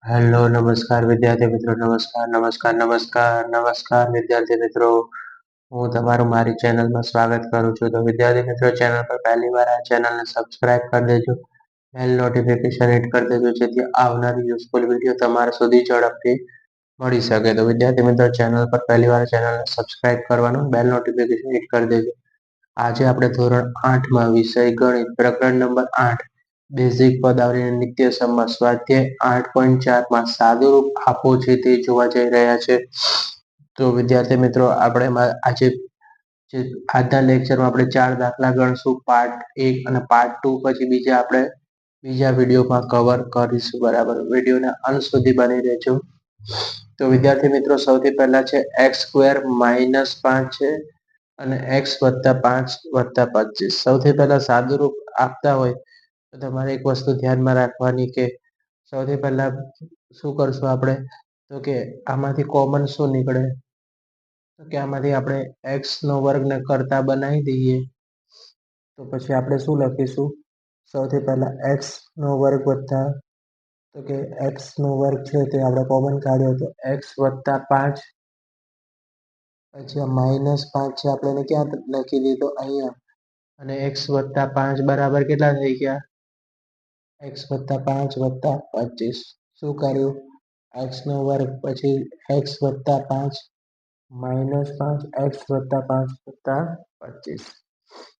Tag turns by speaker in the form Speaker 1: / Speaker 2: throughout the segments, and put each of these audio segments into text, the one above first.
Speaker 1: Hello નમસ્કાર વિદ્યાર્થી મિત્રો નમસ્કાર વિદ્યાર્થી મિત્રો હું તમારું મારી ચેનલમાં સ્વાગત કરું છું. તો વિદ્યાર્થી મિત્રો ચેનલ પર પહેલી વાર આ ચેનલને સબસ્ક્રાઇબ કરી દેજો, બેલ નોટિફિકેશન હિટ કરી દેજો જેથી આવનારી યુઝફુલ વિડીયો તમારા સુધી ઝડપથી મળી શકે. તો વિદ્યાર્થી મિત્રો ચેનલ પર પહેલી વાર ચેનલને સબસ્ક્રાઇબ કરવાનું, બેલ નોટિફિકેશન હિટ કરી દેજો. આજે આપણે ધોરણ 8માં વિષય ગણિત પ્રકરણ નંબર 8 બેઝિક પદાવલી નિત્ય સમાસ સ્વાધ્યાય 8.4માં સાદુરૂપ આપો છે તે જોવા જઈ રહ્યા છે. તો વિદ્યાર્થી મિત્રો આપણે આજના લેક્ચરમાં આપણે 4 દાખલા ગણશું, પાર્ટ 1 અને પાર્ટ 2 પછી બીજા વિડીયોમાં કવર કરીશું. બરાબર, વિડીયોને અંત સુધી બની રહેજો. તો વિદ્યાર્થી મિત્રો સૌથી પહેલા છે x² - 5 છે અને x + 5 + 25. સૌથી પહેલા સાદુરૂપ આપતા હોય તો તમારે એક વસ્તુ ધ્યાનમાં રાખવાની કે સૌથી પહેલા શું કરશું આપણે, તો કે આમાંથી કોમન શું નીકળે, તો કે આમાંથી આપણે x² ને કરતા બનાવી દઈએ. તો પછી આપણે શું લખીશું, સૌથી પહેલા x² વત્તા, તો કે x² છે તે આપણે કોમન કાઢ્યો તો x + 5, પછી આ -5 છે આપણે એને ક્યાં લખી દીધો, અહીંયા, અને x + 5 બરાબર કેટલા થઈ ગયા, x + 5 + 25. શું કર્યું, x² પછી x + 5 -5 x + 5 + 25.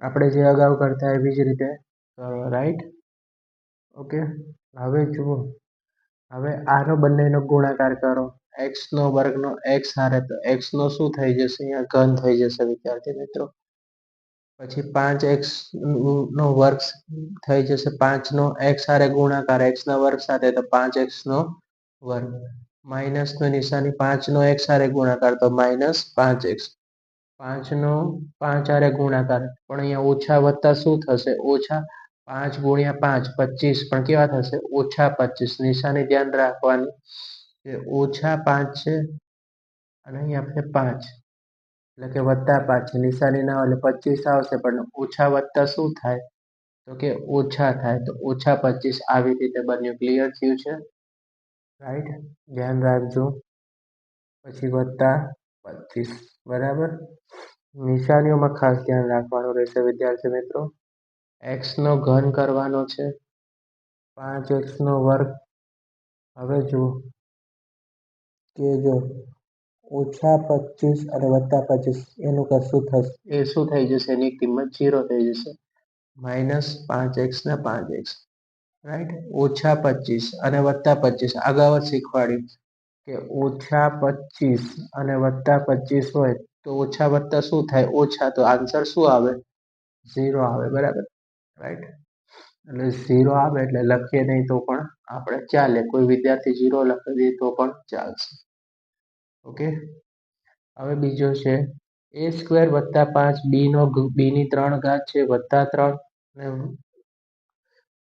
Speaker 1: આપણે જે અગાઉ કરતા એવી જ રીતે કરો, રાઈટ? ઓકે, હવે જુઓ, હવે આનો બંનેનો ગુણાકાર કરો, x² નો x હારે, તો x નો શું થઈ જશે, અહીંયા ઘન થઈ જશે વિદ્યાર્થી મિત્રો. પછી 5x નો વર્ગ થઈ જશે, 5 નો x હારે ગુણાકાર x² સાથે, તો 5x² માઇનસ નો નિશાની 5 નો x હારે ગુણાકાર તો -5x, 5 નો 5 હારે ગુણાકાર, પણ અહીંયા ઓછા વત્તા શું થશે, ઓછા 5 × 5 25, પણ કેવા થશે, -25. નિશાની ધ્યાન રાખવાની કે -5 છે અને અહીંયા આપણે 5 એટલે કે +5 છે, નિશાની ના એટલે 25 આવશે, પણ ઓછા વત્તા શું થાય, તો કે ઓછા થાય, તો -25 આવી રીતે બન્યું. ક્લિયર થયું છે, રાઈટ? ધ્યાન રાખજો. પછી +25, બરાબર. નિશાનીઓમાં ખાસ ધ્યાન રાખવાનું રહેશે વિદ્યાર્થી મિત્રો. x નો ઘન કરવાનો છે, 5x². હવે જુઓ કે જો -25 અને +25 એનું કશું થશે, એ શું થઈ જશે, એની કિંમત 0 થઈ જશે. -5x ને 5x, રાઈટ? -25 અને +25 અગાઉ જ શીખવાડ્યું કે -25 અને +25 હોય તો ઓછા વત્તા શું થાય, ઓછા, તો આન્સર શું આવે, 0 આવે. બરાબર, રાઈટ? એટલે 0 આવે એટલે લખીએ નહીં તો પણ આપણે ચાલે, કોઈ વિદ્યાર્થી 0 લખી દે તો પણ ચાલશે. ઓકે, હવે બીજો છે a² + 5 b ની 3 ઘાત છે +3 અને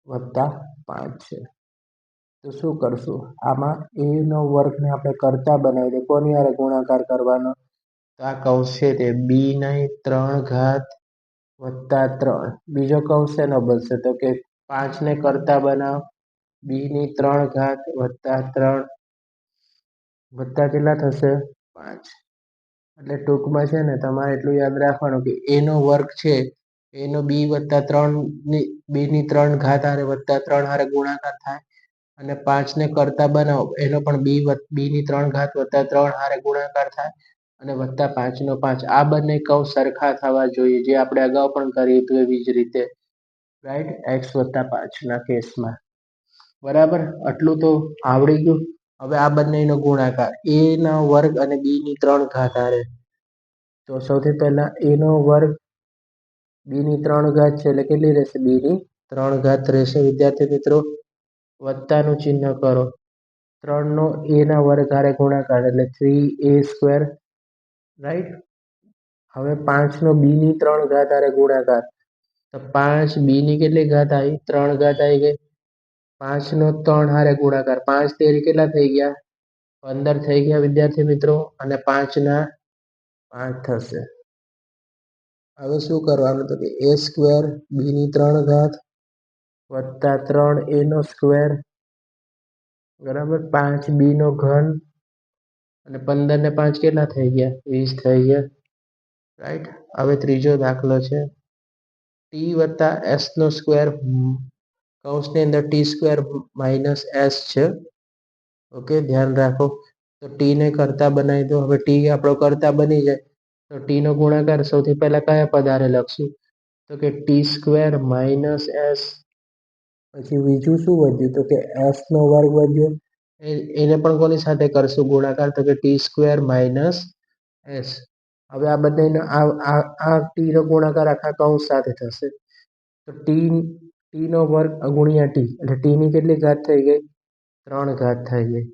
Speaker 1: +5 છે. તો શું કરશું, આમાં a² ને આપણે કરતા બનાવી દે, કોની હારે ગુણાકાર કરવાનો, તો આ કૌંસ છે તે b3 ઘાત +3. બીજો કૌંસ શેનો બનશે, તો કે 5 ને કરતા બનાવો, b3 ઘાત +3 વત્તા કેટલા થશે, 5. એટલે ટૂંકમાં છે ને તમારે એટલું યાદ રાખવાનું કે a² છે એનો b3 ઘાત હારે +3 હારે ગુણાકાર થાય, અને 5 ને કરતા બનાવો એનો પણ b3 ઘાત +3 હારે ગુણાકાર થાય, અને +5 આ બંને કૌંસ સરખા થવા જોઈએ, જે આપણે અગાઉ પણ કર્યું હતું એવી જ રીતે, રાઈટ? x + 5 ના કેસમાં. બરાબર, આટલું તો આવડી ગયું. હવે આ બંનેનો ગુણાકાર a² અને b3 ઘાત હારે, તો સૌથી પહેલા a² b3 ઘાત છે એટલે કેટલી રહેશે, b3 ઘાત રહેશે વિદ્યાર્થી મિત્રો. વત્તાનું ચિહ્ન કરો, 3 નો a² હારે ગુણાકાર એટલે 3a², રાઈટ? હવે 5 નો b3 ઘાત હારે ગુણાકાર, તો 5 b ની કેટલી ઘાત આવી, 3 ઘાત આવી ગઈ. 5 નો 3 હારે ગુણાકાર, 5 તેરી કેટલા થઈ ગયા, 15 થઈ ગયા વિદ્યાર્થી મિત્રો, અને 5 ના 5 થશે. હવે શું કરવાનું, તો કે a² b3 ઘાત +3 a² બરાબર 5b નો ઘન અને 15 ને 5 કેટલા થઈ ગયા 20 થઈ ગયા રાઈટ. હવે ત્રીજો દાખલો છે t વત્તા s નો સ્ક્વેર કૌંસની અંદર t સ્ક્વેર માઇનસ s છે. ઓકે ધ્યાન રાખો. તો t ને કરતા બનાવી દો. હવે t આપણો કરતા બની જાય તો t નો ગુણાકાર સૌથી પહેલા કયા પદ હારે લખશું તો કે t સ્ક્વેર માઇનસ s. પછી બીજું શું વધ્યું તો કે s નો વર્ગ વધ્યો એને પણ કોની સાથે કરશું ગુણાકાર તો કે ટી સ્ક્વેર માઇનસ એસ. હવે આ બંને આ ટી નો ગુણાકાર આખા કૌંસ સાથે થશે તો ટી નો વર્ગ ગુણ્યા ટી એટલે ટી ની કેટલી ઘાત થઈ ગઈ 3 ઘાત થઈ ગઈ.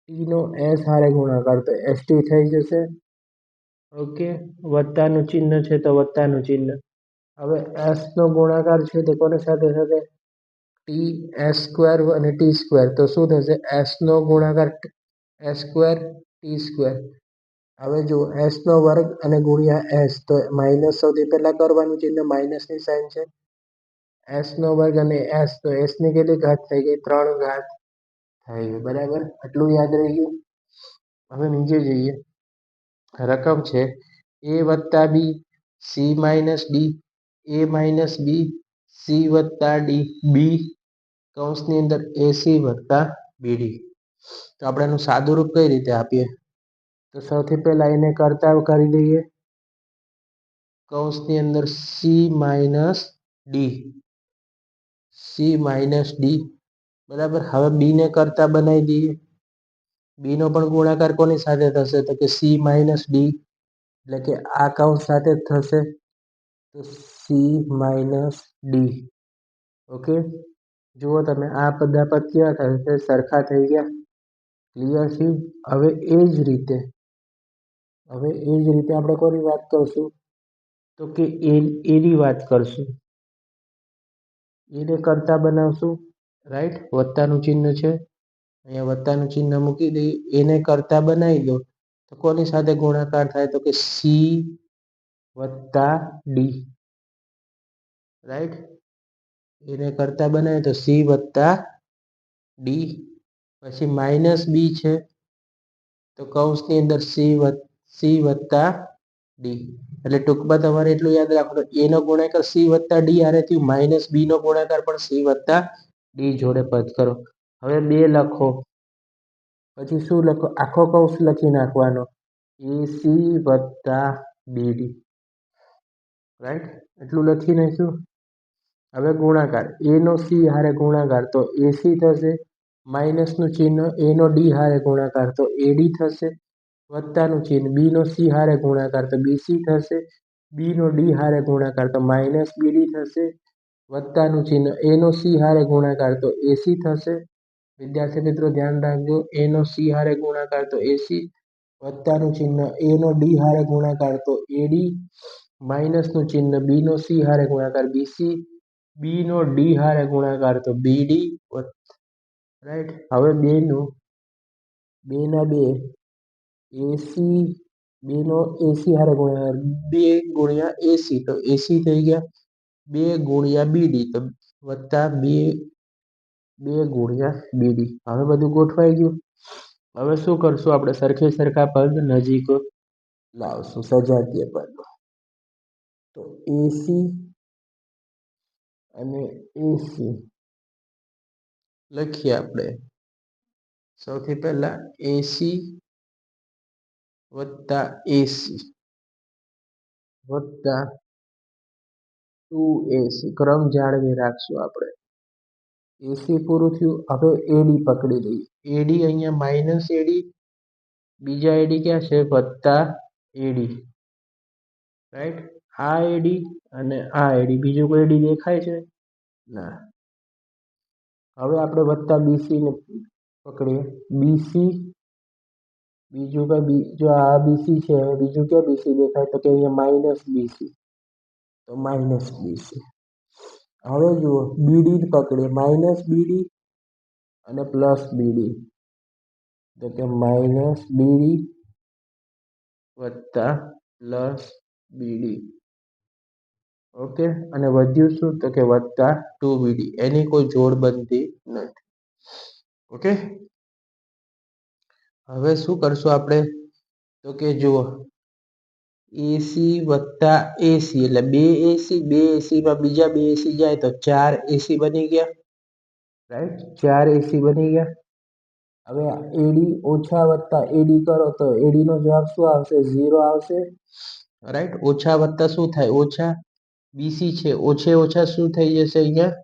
Speaker 1: ટી નો એસ હારે ગુણાકાર તો એસ ટી થઈ જશે. ઓકે વત્તાનું ચિહ્ન છે તો વત્તાનું ચિહ્ન. હવે એસ નો ગુણાકાર છે તે કોની સાથે થશે ટી એસ સ્ક્વેર અને ટી સ્ક્વેર તો શું થશે એસ નો ગુણાકાર એસ સ્ક્વેર ટી સ્ક્વેર. હવે જો એસ નો વર્ગ અને ગુણ્યા એસ તો માઇનસ સૌથી પહેલા કરવાનું ચિહ્ન માઇનસ ની સાઇન છે. એસ નો વર્ગ અને એસ તો એસ ની કેટલી ઘાત થઈ ગઈ 3 ઘાત થઈ ગઈ બરાબર. આટલું યાદ રહી ગયું. હવે નીચે જઈએ. રકમ છે a વત્તા બી સી માઇનસ ડી એ માઇનસ બી સી વત્તા ડી બી કૌંસની અંદર એસી વત્તા બીડી. તો આપણે એનું સાદું રૂપ કઈ રીતે આપીએ તો સૌથી પહેલા એને કરતા કરી દઈએ કૌંસની અંદર સી માઇનસ ડી બરાબર. હવે બી ને કરતા બનાવી દઈએ. બી નો પણ ગુણાકાર કોની સાથે થશે તો કે સી માઇનસ ડી એટલે કે આ કૌંસ સાથે થશે તો સી માઇનસ ડી. ઓકે જુઓ તમે આ બધા પદ કેવા થશે સરખા થઈ ગયા ક્લિયર છે. હવે એ જ રીતે આપણે કોની વાત કરશું તો કે એની વાત કરશું. એને કરતા બનાવશું રાઈટ. વત્તાનું ચિહ્ન છે અહીંયા વત્તાનું ચિહ્ન મૂકી દઈએ. એને કરતા બનાવી દો તો કોની સાથે ગુણાકાર થાય તો કે સી વત્તા ડી રાઈટ. એને કરતા બનાવે તો સી વત્તા ડી. પછી માઇનસ બી છે તો કૌંસની અંદર સી વત્તા ડી એટલે ટૂંકમાં તમારે એટલું યાદ રાખવાનું એ નો ગુણાકાર સી વત્તા ડી હારે થયું માઇનસ બી નો ગુણાકાર પણ સી વત્તા ડી જોડે પદ કરો. હવે 2 લખો પછી શું લખો આખો કૌંસ લખી નાખવાનો એસી વત્તા બીડી રાઈટ. એટલું લખી નાખ્યું. હવે ગુણાકાર એ નો સી હારે ગુણાકાર તો એસી થશે. માઇનસ નું ચિહ્ન એ નો ડી હારે ગુણાકાર તો એડી થશે. વત્તાનું ચિહ્ન બી નો સી હારે ગુણાકાર તો બીસી થશે. બી નો ડી હારે ગુણાકાર તો માઇનસ બીડી થશે. વત્તાનું ચિહ્ન એ નો સી હારે ગુણાકાર તો એસી થશે. વિદ્યાર્થી મિત્રો ધ્યાન રાખજો એ નો સી હારે ગુણાકાર તો એસી વત્તાનું ચિહ્ન એ નો ડી હારે ગુણાકાર તો એડી માઇનસ નું ચિહ્ન બી નો સી હારે ગુણાકાર બીસી બી નો ડી હારે ગુણાકાર તો બીડી રાઈટ. હવે બે ના બે એસી બે નો એસી હારે ગુણાકાર 2 ગુણ્યા એસી તો એસી થઈ ગયા 2 ગુણ્યા બીડી તો વત્તા 2 ગુણ્યા બીડી. હવે બધું ગોઠવાઈ ગયું. હવે શું કરશું આપણે સરખા પદ નજીક લાવશું સજાતીય પદ. તો એસી અને એસી લખીએ આપણે. સૌથી પહેલા એસી વત્તા એસી વત્તા 2ac ક્રમ જાળવી રાખશું આપણે. એસી પૂરું થયું. હવે એડી પકડી લઈએ. એડી અહીંયા માઇનસ એડી બીજા એડી ક્યાં છે વત્તા એડી રાઈટ. આ એડી અને આ એડી બીજું કોઈ એડી દેખાય છે ના. હવે આપણે વત્તા બીસી ને પકડીએ. બીસી બીજું કઈ જો આ બીસી છે બીજું ક્યાં બીસી દેખાય તો કે અહીંયા માઇનસ બીસી તો માઇનસ બીસી. હવે જુઓ બીડી પકડીએ માઇનસ બીડી અને પ્લસ બીડી તો કે માઇનસ બીડી વત્તા પ્લસ બીડી. ઓકે અને વધ્યું શું તો કે વત્તા 2 બીડી. એની કોઈ જોડ બનતી નથી. ઓકે હવે શું કરશું આપણે? તો કે જુઓ, એસી વત્તા એસી એટલે 2 AC, 2 AC માં બીજા 2 AC જાય તો 4 AC બની ગયા, રાઈટ? 4 AC બની ગયા. હવે એડી ઓછા વત્તા એડી કરો તો એડી નો જવાબ શું આવશે? 0 આવશે, રાઈટ? ઓછા વત્તા શું થાય? ઓછા. બીસી છે, ઓછે ઓછા શું થઈ જશે અહીંયા?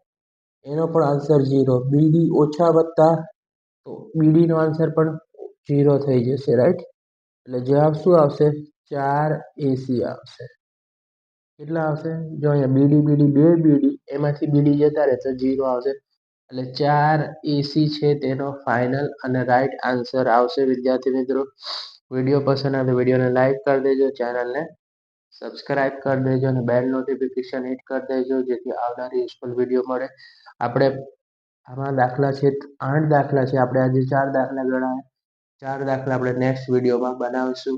Speaker 1: એનો પણ આન્સર 0. બીડી ઓછા વત્તા તો બીડી નો આન્સર પણ 0 થઈ જશે, રાઈટ? એટલે જવાબ શું આવશે? 4 AC આવશે. કેટલા આવશે? જો અહીંયા બીડી બીડી 2 બીડી, એમાંથી બીડી જતા રહે તો 0 આવશે. એટલે 4 AC છે તેનો ફાઇનલ અને રાઈટ આન્સર આવશે. વિદ્યાર્થી મિત્રો, વિડીયો પસંદ આવે તો વિડીયોને લાઈક કરી દેજો, ચેનલને સબસ્ક્રાઇબ કરી દેજો અને બેલ નોટિફિકેશન હિટ કરી દેજો, જેથી આવનારી યુઝફુલ વિડીયો મળે. આપણે આમાં દાખલા છે 8 દાખલા છે. આપણે આજે 4 દાખલા ગણાયા. 4 દાખલા આપણે નેક્સ્ટ વિડીયોમાં બનાવીશું,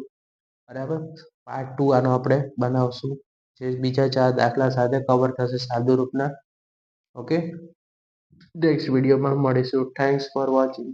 Speaker 1: બરાબર? પાર્ટ 2 આનો આપણે બનાવશું, જે બીજા 4 દાખલા સાથે કવર થશે સાદું રૂપના. ઓકે, નેક્સ્ટ વિડીયોમાં મળીશું. Thanks for watching.